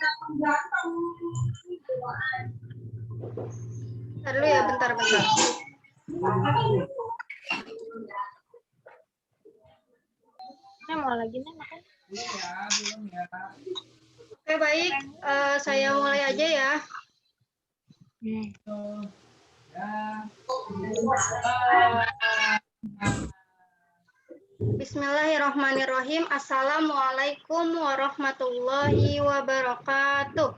Ntar dulu ya, bentar-bentar. Mau lagi nih makan. Oke, baik. Saya mulai aja ya. Bismillahirrahmanirrahim. Assalamualaikum warahmatullahi wabarakatuh.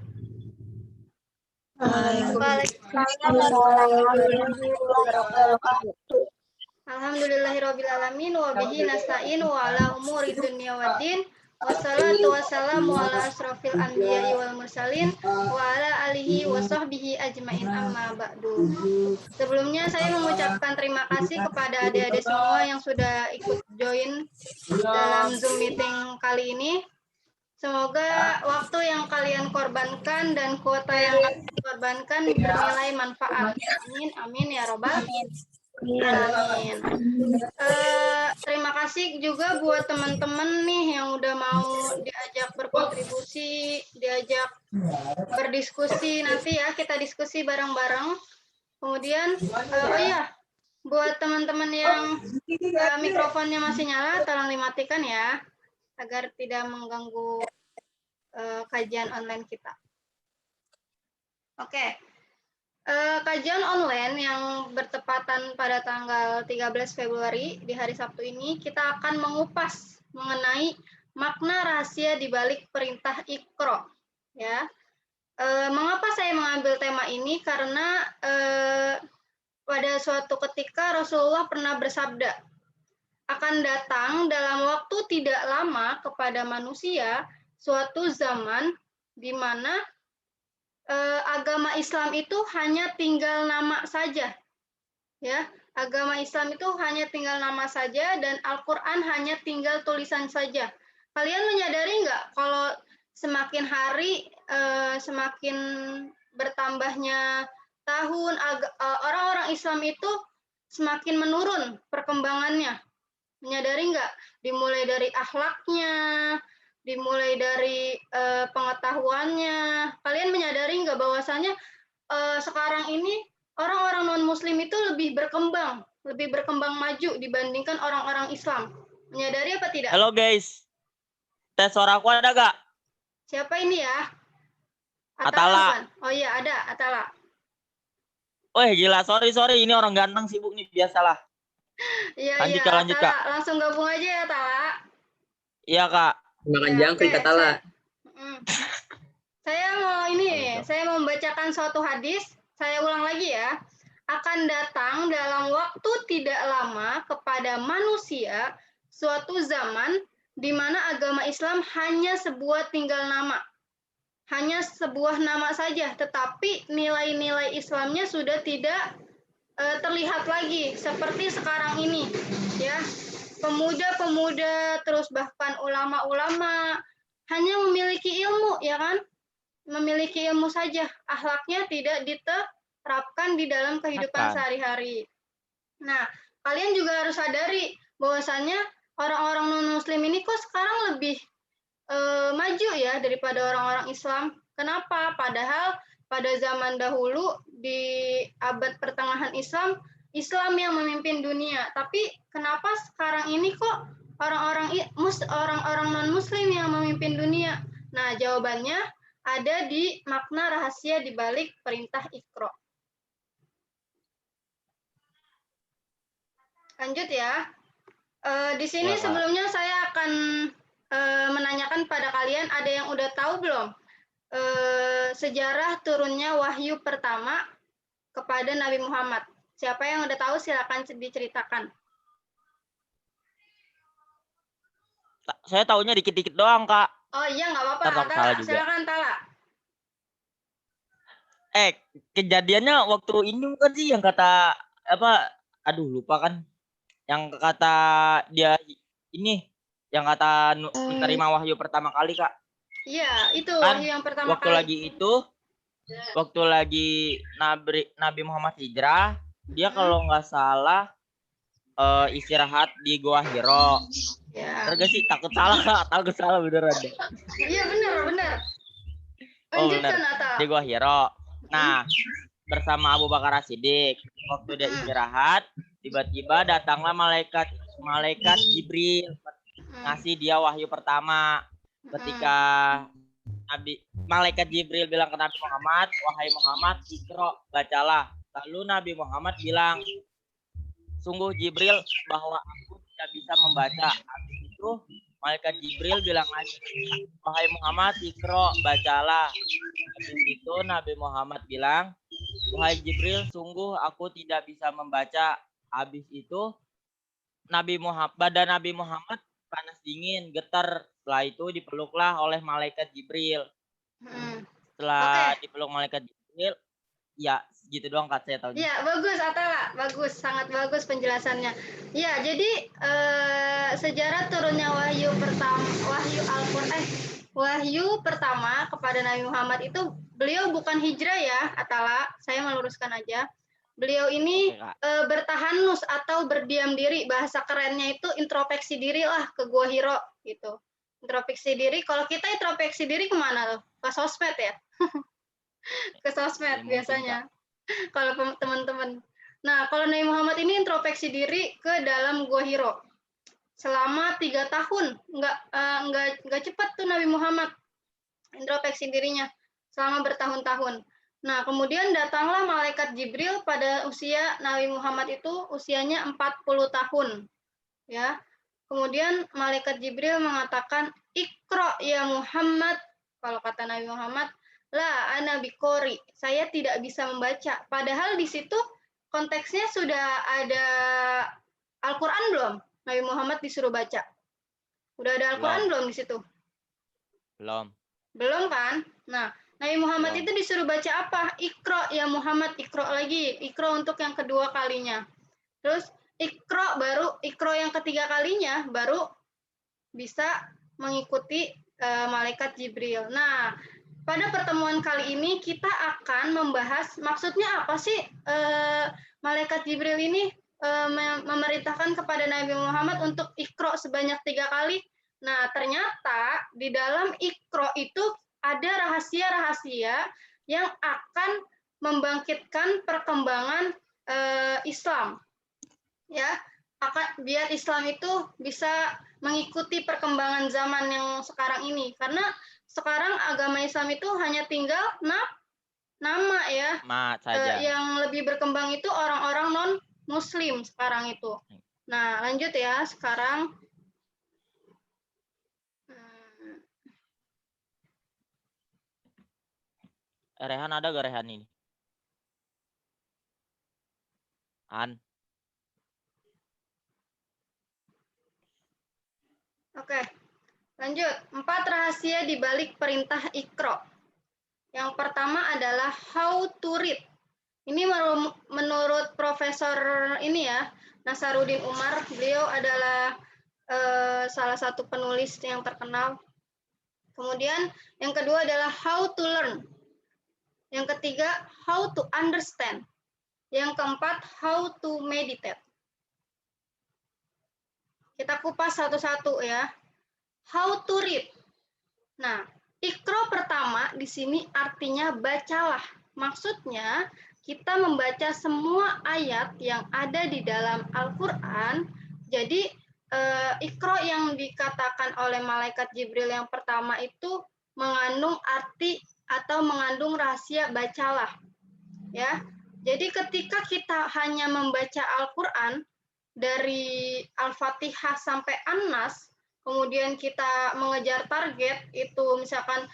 Waalaikumsalam warahmatullahi wabarakatuh. Alhamdulillahirrabbilalamin wa bihi nasta'in wa ala umuri dunya waddin. Wassalatu wassalamu ala asrofil anbiya'i wal mursalin wa ala alihi wa sahbihi ajmain amma ba'du. Sebelumnya saya mengucapkan terima kasih kepada adik-adik semua yang sudah ikut join dalam Zoom meeting kali ini. Semoga waktu yang kalian korbankan dan kuota yang kalian korbankan bernilai manfaat. Amin, amin ya robbal alamin. Terima kasih juga buat teman-teman nih yang udah mau diajak berkontribusi, diajak berdiskusi. Nanti ya kita diskusi bareng-bareng. Kemudian, oh iya, buat teman-teman yang mikrofonnya masih nyala, tolong dimatikan ya, agar tidak mengganggu kajian online kita. Oke. Kajian online yang bertepatan pada tanggal 13 Februari di hari Sabtu ini, kita akan mengupas mengenai makna rahasia di balik perintah Iqra. Ya. Mengapa saya mengambil tema ini? Karena pada suatu ketika Rasulullah pernah bersabda, akan datang dalam waktu tidak lama kepada manusia suatu zaman di mana agama Islam itu hanya tinggal nama saja, ya. Agama Islam itu hanya tinggal nama saja dan Al-Quran hanya tinggal tulisan saja. Kalian menyadari nggak kalau semakin hari semakin bertambahnya tahun orang-orang Islam itu semakin menurun perkembangannya. Menyadari nggak? Dimulai dari akhlaknya, dimulai dari pengetahuannya. Kalian menyadari nggak bahwasanya sekarang ini orang-orang non-muslim itu lebih berkembang maju dibandingkan orang-orang Islam. Menyadari apa tidak? Halo guys, tes suara aku ada gak? Siapa ini ya? Atala. Bukan? Oh iya ada, Atala. Wih gila, sorry ini orang ganteng sibuk nih, biasalah. Iya, lanjut Atala. Kak. Langsung gabung aja ya, Atala. Iya Kak. Makan jangkrik Atala. Saya mau membacakan suatu hadis. Saya ulang lagi ya. Akan datang dalam waktu tidak lama kepada manusia suatu zaman di mana agama Islam hanya sebuah tinggal nama. Hanya sebuah nama saja, tetapi nilai-nilai Islamnya sudah tidak terlihat lagi seperti sekarang ini, ya. Pemuda-pemuda, terus bahkan ulama-ulama hanya memiliki ilmu, ya kan? Memiliki ilmu saja, akhlaknya tidak diterapkan di dalam kehidupan sehari-hari. Nah, kalian juga harus sadari bahwasannya orang-orang non-muslim ini kok sekarang lebih maju ya daripada orang-orang Islam. Kenapa? Padahal pada zaman dahulu di abad pertengahan Islam yang memimpin dunia. Tapi kenapa sekarang ini kok orang-orang non-muslim yang memimpin dunia? Nah, jawabannya ada di makna rahasia di balik perintah Iqra. Lanjut ya. Di sini sebelumnya saya akan menanyakan pada kalian, ada yang udah tahu belum sejarah turunnya wahyu pertama kepada Nabi Muhammad? Siapa yang udah tahu silakan diceritakan. Saya tahunya dikit-dikit doang Kak. Oh iya nggak apa-apa. Silakan Tala. Kejadiannya waktu ini bukan sih yang kata apa? Aduh lupa kan. Yang kata dia ini. Yang kata menerima wahyu pertama kali Kak. Iya, itu kan, wahyu yang pertama waktu kali. Waktu lagi Nabi Muhammad hijrah, dia kalau nggak salah istirahat di Gua Hiro. Ya. Terus sih takut salah beneran. Iya benar. Oh benar, Lanjutkan Ata. di Gua Hiro. Nah, bersama Abu Bakar As-Siddiq. Waktu dia istirahat, tiba-tiba datanglah malaikat Jibril ngasih dia wahyu pertama. Ketika malaikat Jibril bilang ke Nabi Muhammad, wahai Muhammad, Iqra, bacalah. Lalu Nabi Muhammad bilang, sungguh Jibril bahwa aku tidak bisa membaca. Habis itu malaikat Jibril bilang lagi, wahai Muhammad, Iqra, bacalah. Habis itu Nabi Muhammad bilang, wahai Jibril, sungguh aku tidak bisa membaca. Habis itu badan Nabi Muhammad panas dingin, getar. Setelah itu dipeluklah oleh malaikat Jibril. Setelah dipeluk malaikat Jibril, ya gitu doang Kak saya tahu. Ya, bagus Atala, bagus, sangat bagus penjelasannya. Ya, jadi sejarah turunnya wahyu pertama kepada Nabi Muhammad itu beliau bukan hijrah ya, Atala. Saya meluruskan aja. Beliau ini bertahanus atau berdiam diri, bahasa kerennya itu introspeksi diri lah ke Gua Hiro gitu. Introspeksi diri, kalau kita introspeksi diri kemana tuh? Ke sosmed ya? Ke sosmed biasanya. Kalau teman-teman. Nah, kalau Nabi Muhammad ini introspeksi diri ke dalam Gua Hiro. Selama 3 tahun, nggak cepat tuh Nabi Muhammad introspeksi dirinya selama bertahun-tahun. Nah, kemudian datanglah malaikat Jibril pada usia Nabi Muhammad itu usianya 40 tahun. Ya. Kemudian malaikat Jibril mengatakan, "Iqra ya Muhammad." Kalau kata Nabi Muhammad, "La ana biqori." Saya tidak bisa membaca. Padahal di situ konteksnya sudah ada Al-Qur'an belum? Nabi Muhammad disuruh baca. Udah ada Al-Qur'an belum di situ? Belum. Belum kan? Nah, Nabi Muhammad itu disuruh baca apa? Iqra ya Muhammad, Iqra lagi. Iqra untuk yang kedua kalinya. Terus Iqra yang ketiga kalinya baru bisa mengikuti malaikat Jibril. Nah, pada pertemuan kali ini kita akan membahas maksudnya apa sih malaikat Jibril ini memerintahkan kepada Nabi Muhammad untuk Iqra sebanyak 3 kali. Nah, ternyata di dalam Iqra itu ada rahasia-rahasia yang akan membangkitkan perkembangan Islam. Ya, biar Islam itu bisa mengikuti perkembangan zaman yang sekarang ini. Karena sekarang agama Islam itu hanya tinggal nama ya. Yang lebih berkembang itu orang-orang non-Muslim sekarang itu. Nah, lanjut ya sekarang. Rehan ada gak Rehan ini? Oke, lanjut. 4 rahasia di balik perintah Iqra. Yang pertama adalah how to read. Ini menurut Profesor ini ya, Nasaruddin Umar. Beliau adalah salah satu penulis yang terkenal. Kemudian yang kedua adalah how to learn. Yang ketiga, how to understand. Yang keempat, how to meditate. Kita kupas satu-satu ya. How to read. Nah, Iqra pertama di sini artinya bacalah. Maksudnya, kita membaca semua ayat yang ada di dalam Al-Qur'an. Jadi, Iqra yang dikatakan oleh malaikat Jibril yang pertama itu mengandung arti atau mengandung rahasia bacalah. Ya. Jadi ketika kita hanya membaca Al-Qur'an dari Al-Fatihah sampai An-Nas, kemudian kita mengejar target itu misalkan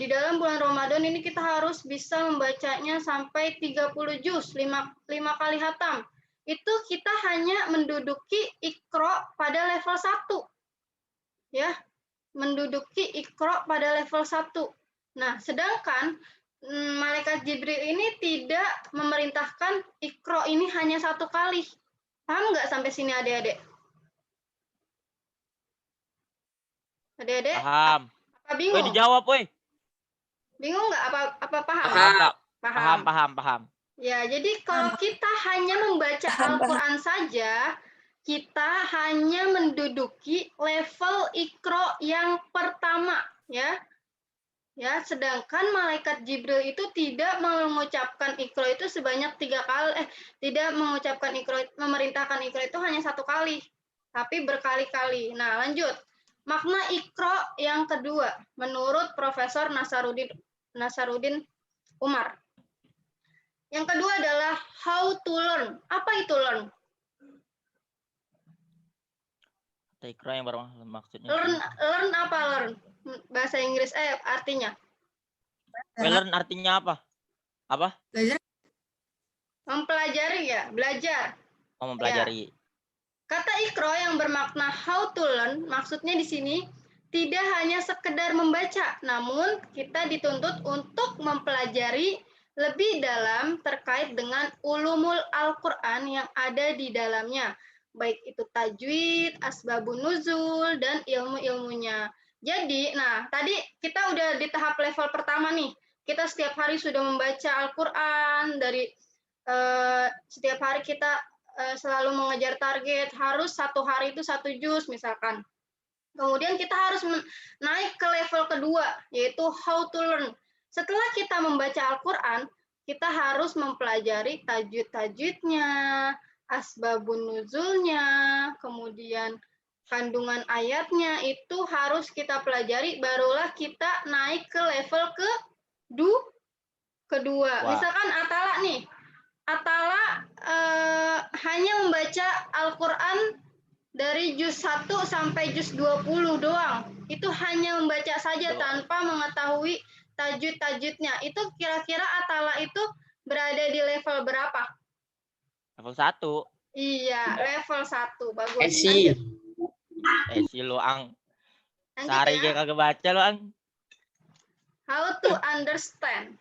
di dalam bulan Ramadan ini kita harus bisa membacanya sampai 30 juz, 5 kali khatam. Itu kita hanya menduduki Iqra pada level 1. Ya. Menduduki Iqra pada level 1. Nah, sedangkan malaikat Jibril ini tidak memerintahkan Iqra ini hanya 1 kali. Paham nggak sampai sini adik-adik? Adik-adik? Paham. Apa bingung? Woi, dijawab, woi. Bingung nggak? Apa paham? Paham. Ya, jadi kalau kita hanya membaca Al-Qur'an saja, kita hanya menduduki level Iqra yang pertama, ya. Ya, sedangkan malaikat Jibril itu tidak mengucapkan Iqra itu sebanyak 3 kali, tidak mengucapkan Iqra, memerintahkan Iqra itu hanya 1 kali, tapi berkali-kali. Nah, lanjut. Makna Iqra yang kedua, menurut Profesor Nasaruddin Umar. Yang kedua adalah how to learn. Apa itu learn? Ikra yang bermaksud maksudnya. Learn apa learn? Bahasa Inggris artinya. Learn artinya apa? Apa? Mempelajari ya, belajar. Oh, mempelajari. Ya. Kata Iqra yang bermakna how to learn, maksudnya di sini tidak hanya sekedar membaca, namun kita dituntut untuk mempelajari lebih dalam terkait dengan ulumul Al-Quran yang ada di dalamnya, baik itu tajwid, asbabun nuzul, dan ilmu-ilmunya. Jadi, nah tadi kita udah di tahap level pertama nih, kita setiap hari sudah membaca Al-Quran, dari setiap hari kita selalu mengejar target, harus 1 hari itu 1 juz misalkan. Kemudian kita harus naik ke level kedua, yaitu how to learn. Setelah kita membaca Al-Quran, kita harus mempelajari tajwid-tajwidnya, asbabun nuzulnya, kemudian kandungan ayatnya, itu harus kita pelajari, barulah kita naik ke level kedua. Wah. Misalkan Atala nih, Atala hanya membaca Al-Quran dari juz 1 sampai juz 20 doang. Itu hanya membaca saja tanpa mengetahui tajwid-tajwidnya. Itu kira-kira Atala itu berada di level berapa? Level 1. Iya, level 1. Bagus. Si lu ang. Sehari ya. kagak baca lu ang. How to understand.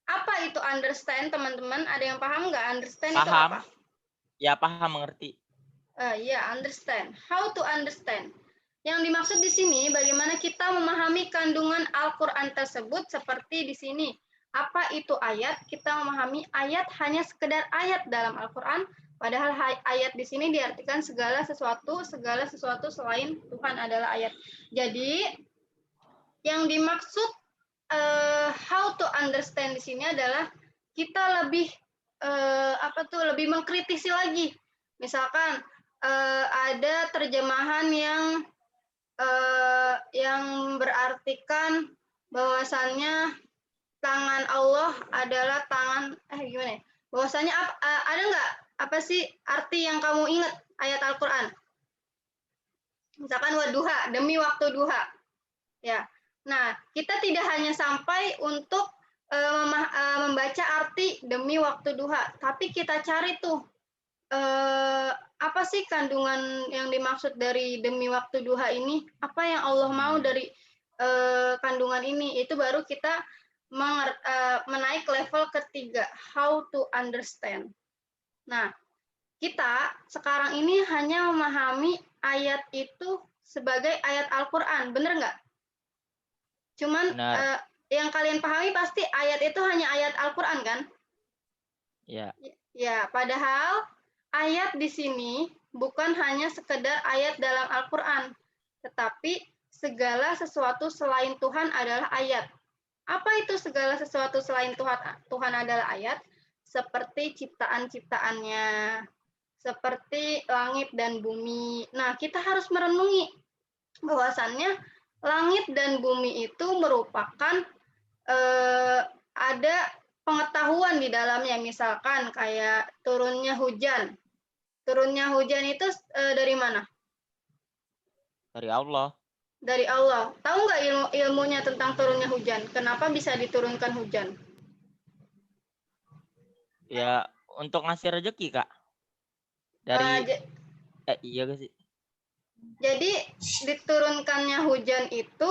Apa itu understand, teman-teman? Ada yang paham nggak understand itu apa? Ya, paham, mengerti. Ya, understand. How to understand. Yang dimaksud di sini bagaimana kita memahami kandungan Al-Quran tersebut seperti di sini. Apa itu ayat? Kita memahami ayat hanya sekedar ayat dalam Al-Quran, padahal ayat di sini diartikan segala sesuatu selain Tuhan adalah ayat. Jadi, yang dimaksud how to understand di sini adalah kita lebih lebih mengkritisi lagi. Misalkan ada terjemahan yang berartikan bahwasannya tangan Allah adalah tangan gimana ya? Bahwasannya ada nggak apa sih arti yang kamu ingat ayat Al-Quran? Misalkan waduha, demi waktu duha. Ya. Nah, kita tidak hanya sampai untuk membaca arti demi waktu duha, tapi kita cari tuh apa sih kandungan yang dimaksud dari demi waktu duha ini? Apa yang Allah mau dari kandungan ini? Itu baru kita menaik level ketiga, how to understand. Nah, kita sekarang ini hanya memahami ayat itu sebagai ayat Al-Quran, bener nggak? Cuman yang kalian pahami pasti ayat itu hanya ayat Al-Quran kan? Iya. Ya, padahal ayat di sini bukan hanya sekedar ayat dalam Al-Quran, tetapi segala sesuatu selain Tuhan adalah ayat. Apa itu segala sesuatu selain Tuhan adalah ayat? Seperti ciptaan-ciptaannya, seperti langit dan bumi. Nah, kita harus merenungi bahwasannya langit dan bumi itu merupakan ada pengetahuan di dalamnya, misalkan kayak turunnya hujan. Turunnya hujan itu dari mana? Dari Allah. Dari Allah. Tahu nggak ilmunya tentang turunnya hujan? Kenapa bisa diturunkan hujan? Ya, untuk ngasih rezeki, Kak. Dari iya gak sih? Jadi diturunkannya hujan itu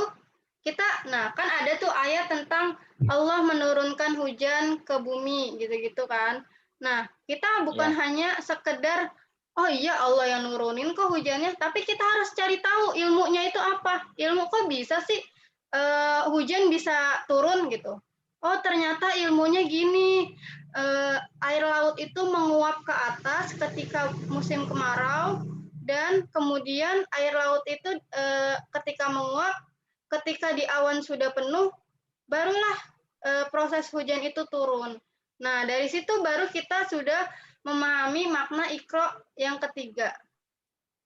kan ada tuh ayat tentang Allah menurunkan hujan ke bumi gitu-gitu kan. Nah, kita bukan hanya sekedar oh iya Allah yang nurunin kok hujannya, tapi kita harus cari tahu ilmunya itu apa. Ilmu kok bisa sih hujan bisa turun gitu. Oh, ternyata ilmunya gini. Air laut itu menguap ke atas ketika musim kemarau, dan kemudian air laut itu ketika menguap, ketika di awan sudah penuh, barulah proses hujan itu turun. Nah, dari situ baru kita sudah memahami makna Iqra yang ketiga.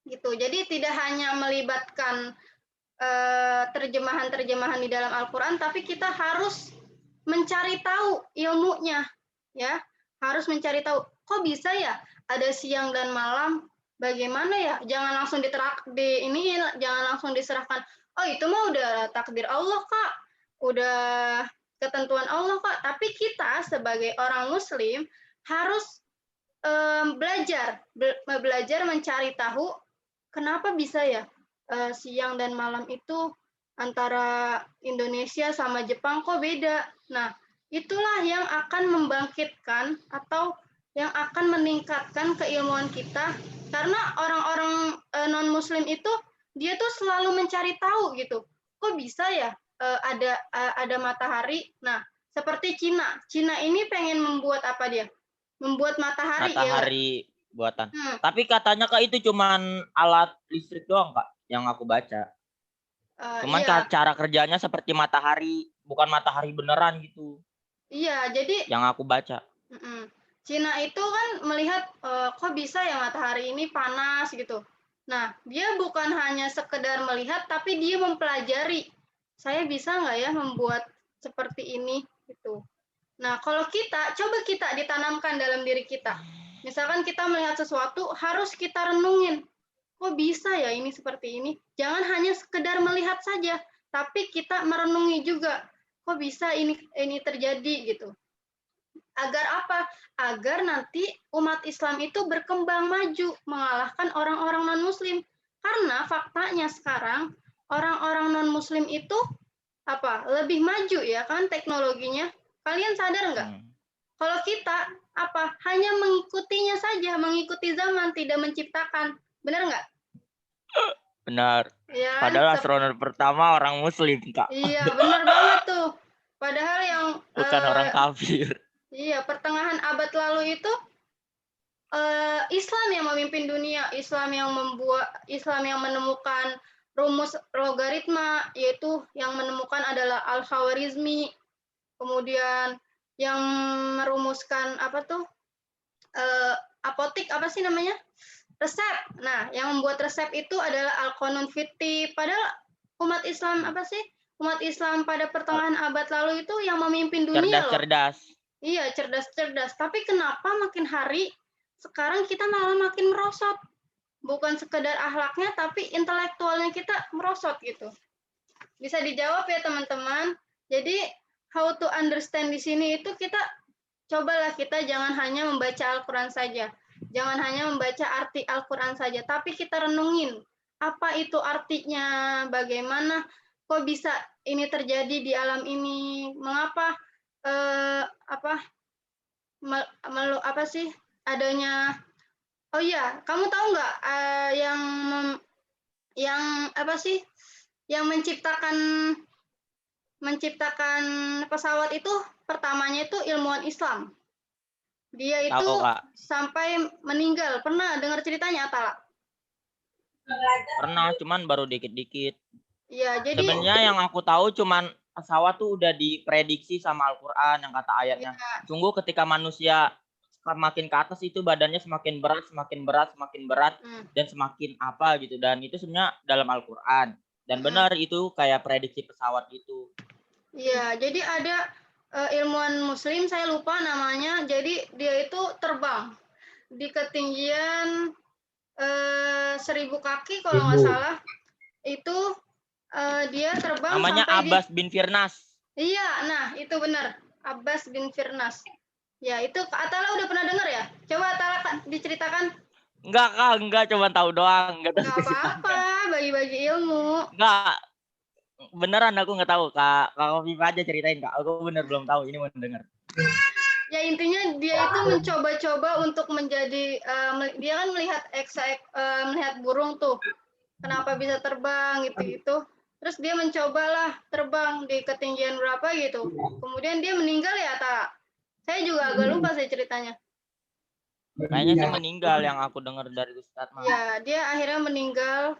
Gitu. Jadi tidak hanya melibatkan terjemahan-terjemahan di dalam Al-Qur'an, tapi kita harus mencari tahu ilmunya, ya. Harus mencari tahu, kok bisa ya ada siang dan malam? Bagaimana ya? Jangan langsung jangan langsung diserahkan. Oh, itu mah udah takdir Allah, Kak. Udah ketentuan Allah, Kak. Tapi kita sebagai orang muslim harus belajar mencari tahu kenapa bisa ya siang dan malam itu antara Indonesia sama Jepang kok beda. Nah, itulah yang akan membangkitkan atau yang akan meningkatkan keilmuan kita, karena orang-orang non-muslim itu dia tuh selalu mencari tahu gitu. Kok bisa ya ada matahari? Nah, seperti Cina. Cina ini pengen membuat apa dia? Membuat matahari ya. Matahari buatan. Tapi katanya Kak itu cuman alat listrik doang Kak yang aku baca. Cuman Iya. cara kerjanya seperti matahari, bukan matahari beneran gitu. Iya, jadi yang aku baca. Cina itu kan melihat kok bisa ya matahari ini panas gitu. Nah, dia bukan hanya sekedar melihat, tapi dia mempelajari. Saya bisa nggak ya membuat seperti ini gitu. Nah, kalau coba kita ditanamkan dalam diri kita. Misalkan kita melihat sesuatu, harus kita renungin. Kok bisa ya ini seperti ini? Jangan hanya sekedar melihat saja, tapi kita merenungi juga. Kok bisa ini terjadi gitu. Agar apa? Agar nanti umat Islam itu berkembang maju, mengalahkan orang-orang non-muslim. Karena faktanya sekarang, orang-orang non-muslim itu lebih maju ya kan teknologinya. Kalian sadar nggak? Kalau kita hanya mengikutinya saja, mengikuti zaman, tidak menciptakan. Benar nggak? Benar. Ya, padahal astronot pertama orang muslim Kak. Iya, benar banget tuh. Padahal yang bukan orang kafir. Iya, pertengahan abad lalu itu Islam yang memimpin dunia, Islam yang menemukan rumus logaritma, yaitu yang menemukan adalah Al-Khawarizmi. Kemudian yang merumuskan apotik resep. Nah, yang membuat resep itu adalah Al-Qanun Fitti. Padahal umat Islam umat Islam pada pertengahan abad lalu itu yang memimpin dunia loh. Cerdas-cerdas. Iya, cerdas-cerdas. Tapi kenapa makin hari sekarang kita malah makin merosot? Bukan sekedar akhlaknya, tapi intelektualnya kita merosot gitu. Bisa dijawab ya teman-teman. Jadi how to understand di sini itu cobalah kita jangan hanya membaca Al-Quran saja. Jangan hanya membaca arti Al-Quran saja, tapi kita renungin apa itu artinya, bagaimana kok bisa ini terjadi di alam ini, mengapa adanya. Oh iya, kamu tahu nggak yang menciptakan pesawat itu pertamanya itu ilmuwan Islam. Dia itu sampai meninggal. Pernah dengar ceritanya, Atala? Pernah, cuman baru dikit-dikit. Iya, jadi sebenarnya yang aku tahu cuman pesawat tuh udah diprediksi sama Al-Qur'an yang kata ayatnya. Ya. Sungguh ketika manusia semakin ke atas itu badannya semakin berat, dan semakin apa gitu. Dan itu sebenarnya dalam Al-Qur'an. Dan benar itu kayak prediksi pesawat itu. Iya, jadi ada ilmuwan muslim, saya lupa namanya, jadi dia itu terbang di ketinggian 1000 kaki kalau nggak salah, itu dia terbang namanya sampai Abbas bin Firnas. Iya, nah itu benar, Abbas bin Firnas. Ya, itu Atala udah pernah dengar ya? Coba Atala diceritakan. Enggak, Kak, enggak, cuma tahu doang. Enggak apa-apa, bagi-bagi ilmu. Enggak, beneran aku nggak tahu. Kak Viva aja ceritain, Kak. Aku bener belum tahu, ini mau dengar. Ya intinya dia itu mencoba-coba untuk menjadi dia kan melihat burung tuh. Kenapa bisa terbang gitu-gitu. Terus dia mencobalah terbang di ketinggian berapa gitu. Kemudian dia meninggal ya, Tak? Saya juga agak lupa sih ceritanya. Kayaknya sih meninggal yang aku dengar dari Ustadz. Ya, dia akhirnya meninggal.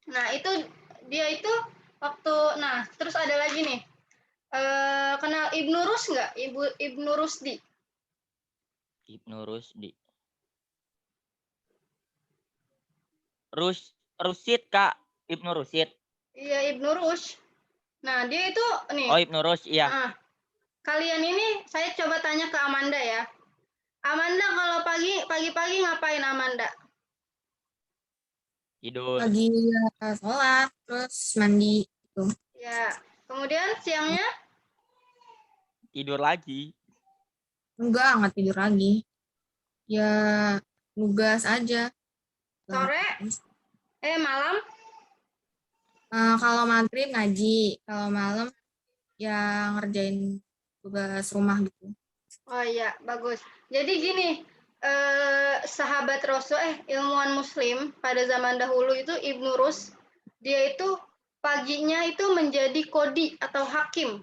Nah, dia itu terus ada gini. Kenal Ibnu Rus nggak? Ibnu Rusdi. Ibnu Rusdi. Rusid Kak, Ibnu Rusid. Iya, Ibnu Rus. Nah, dia itu nih. Oh, Ibnu Rus, iya. Nah, kalian ini saya coba tanya ke Amanda ya. Amanda kalau pagi-pagi ngapain Amanda? Tidur. Lagi sholat, terus mandi gitu. Ya. Kemudian siangnya? Tidur lagi. Enggak tidur lagi. Ya nugas aja. Sore? Malam? Kalau maghrib ngaji, kalau malam ya ngerjain tugas rumah gitu. Oh iya, bagus. Jadi gini, sahabat Rasul, ilmuwan Muslim pada zaman dahulu itu Ibnu Rus, dia itu paginya itu menjadi kodi atau hakim.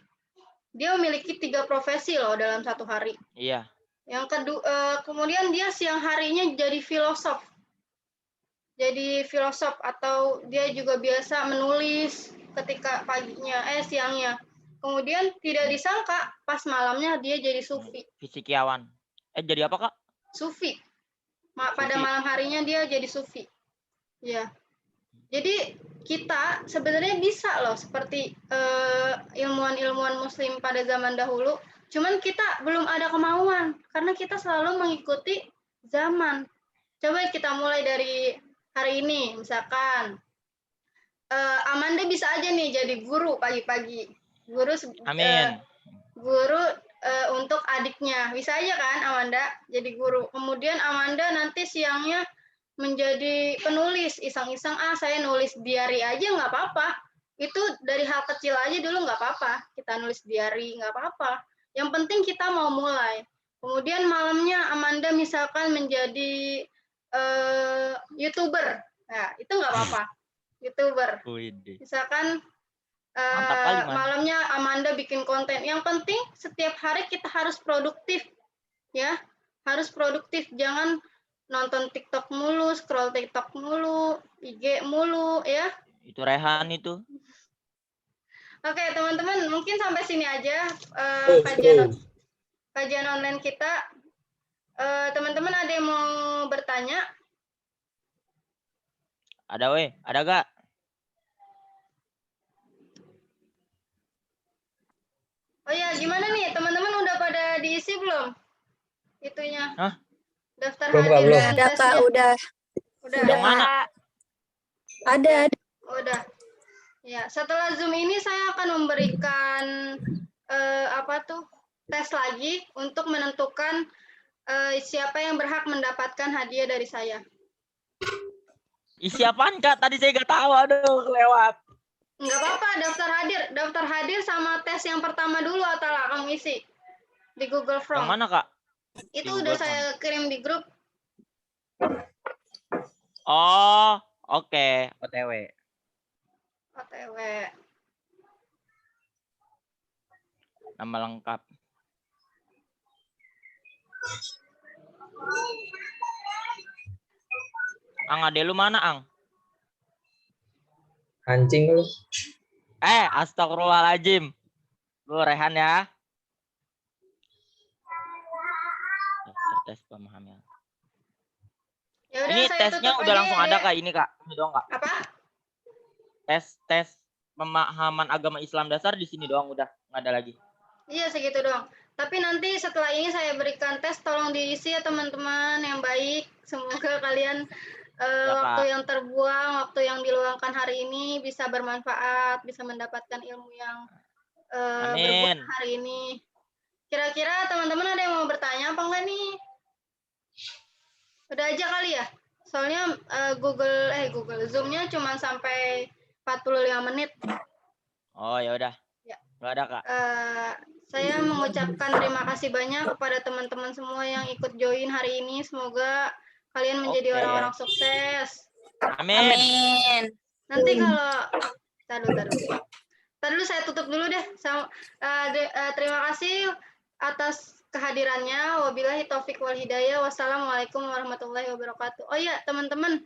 Dia memiliki 3 profesi loh dalam satu hari. Iya. Yang kedua, kemudian dia siang harinya jadi filosof. Jadi filosof atau dia juga biasa menulis ketika siangnya. Kemudian tidak disangka pas malamnya dia jadi sufi. Fisikiawan. Jadi apa Kak? Sufi. Pada Sufi. malam harinya dia jadi sufi. Ya. Jadi kita sebenarnya bisa loh seperti ilmuwan-ilmuwan Muslim pada zaman dahulu. Cuman kita belum ada kemauan karena kita selalu mengikuti zaman. Coba kita mulai dari hari ini, misalkan Amanda bisa aja nih jadi guru pagi-pagi. Guru Amin. Guru untuk adiknya. Bisa aja kan Amanda jadi guru. Kemudian Amanda nanti siangnya menjadi penulis. Iseng-iseng, saya nulis diary aja nggak apa-apa. Itu dari hal kecil aja dulu nggak apa-apa. Kita nulis diary nggak apa-apa. Yang penting kita mau mulai. Kemudian malamnya Amanda misalkan menjadi YouTuber. Nah, itu nggak apa-apa. YouTuber. Misalkan malamnya Amanda bikin konten. Yang penting setiap hari kita harus produktif. Ya, harus produktif. Jangan nonton TikTok mulu, scroll TikTok mulu, IG mulu, ya. Itu Rehan itu. Oke, teman-teman, mungkin sampai sini aja kajian online kita. Teman-teman ada yang mau bertanya? Ada gak? Oh ya, gimana nih? Teman-teman udah pada diisi belum? Itunya. Hah? Daftar Belum, hadir belum. dan Udah tesnya. Kak, udah. Udah. Mana? Ada. Udah. Ya, setelah Zoom ini saya akan memberikan tes lagi untuk menentukan siapa yang berhak mendapatkan hadiah dari saya. Isi apaan Kak? Tadi saya gak tahu, aduh kelewat. Nggak apa-apa, daftar hadir sama tes yang pertama dulu Atala kamu isi di Google Form. Yang mana Kak? Itu Di udah Google saya kirim di grup. Oh, oke. OTW. Nama lengkap. Ang, ade lu mana, Ang? Anjing lu. Astagfirullahaladzim. Lu Rehan ya. Tes pemahaman. Ya udah, Ini saya tesnya tutup udah aja langsung ya, ada Dek. Kak, ini Kak. Ini doang Kak. Apa? Tes pemahaman agama Islam dasar di sini doang udah, nggak ada lagi. Iya, segitu doang. Tapi nanti setelah ini saya berikan tes, tolong diisi ya teman-teman yang baik. Semoga kalian waktu yang terbuang, waktu yang diluangkan hari ini bisa bermanfaat, bisa mendapatkan ilmu yang berguna hari ini. Kira-kira teman-teman ada yang mau bertanya apa enggak nih? Udah aja kali ya? Soalnya Google Zoom-nya cuma sampai 45 menit. Oh ya udah. Ya. Nggak ada Kak. Saya mengucapkan terima kasih banyak kepada teman-teman semua yang ikut join hari ini. Semoga kalian menjadi orang-orang sukses. Amin. Nanti kalau Tadi dulu saya tutup dulu deh. Terima kasih atas kehadirannya. Wabillahi taufik wal hidayah. Wassalamualaikum warahmatullahi wabarakatuh. Oh iya, teman-teman.